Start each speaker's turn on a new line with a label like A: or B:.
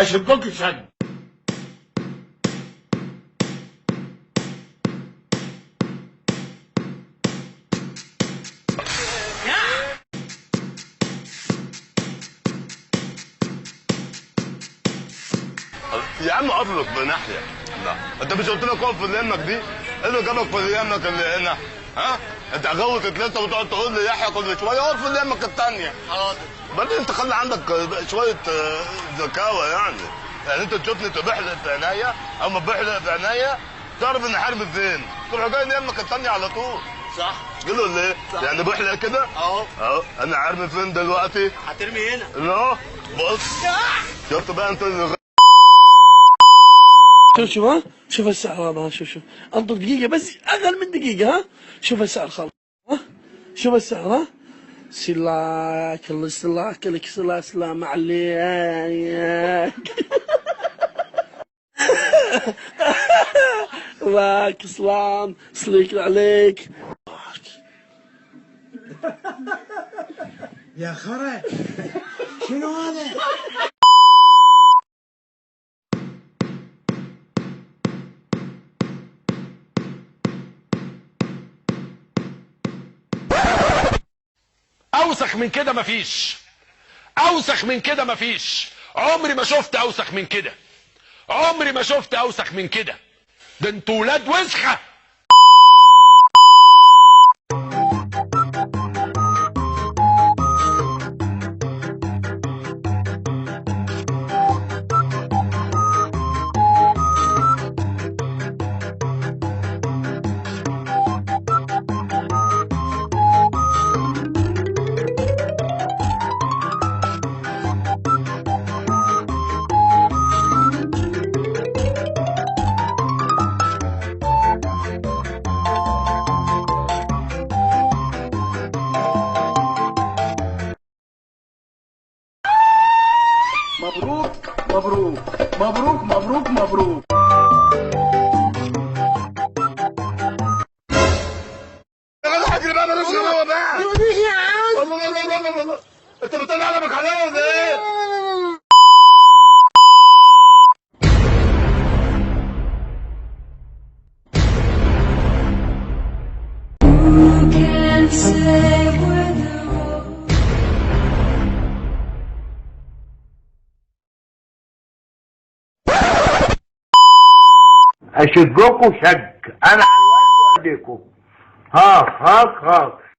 A: اشدكوا شد.
B: يا عم اطلق بناحيه. لا انت مش قلت لك اقف في اللي يمك دي؟ ايه اللي جابك في اللي يمك اللي هنا؟ ها؟ انت غوطت لسه وتقعد تقول لي يحيى كل شويه اقف في اللي يمك الثانيه. حاضر. بعدين انت خلي عندك شويه ذكاوه يعني انت تشوفني تبحلق في عينيا او ما بحلق في عينيا تعرف ان حرب فين؟ تروح جاي يمك الثانيه على طول. صح. قولوا ليه؟ يعني بحلق كده؟ اهو انا عارف فين دلوقتي؟ هترمي هنا. لا بص شفت بقى انت
C: شوف ها، شوف السعر هذا، شوف انطر دقيقة بس، اقل من دقيقة ها، شوف السعر خلاص ها، شوف السعر ها، سلاك الله سلاك لك سلام عليك. واك سلام سليك عليك.
D: يا خرا شنو هذا؟
E: اوسخ من كده مفيش، اوسخ من كده مفيش. عمري ما شفت اوسخ من كده، عمري ما شفت اوسخ من كده. ده انتوا ولاد وسخه.
D: مبروك مبروك مبروك مبروك مبروك.
B: اجري بقى مالوش غلاوه بقى.
D: يا عم
B: الله انت بتطلع قلمك عليا ولا ايه؟
A: اشدكوا شد. انا على الوالد والديكم. هاك هاك هاك.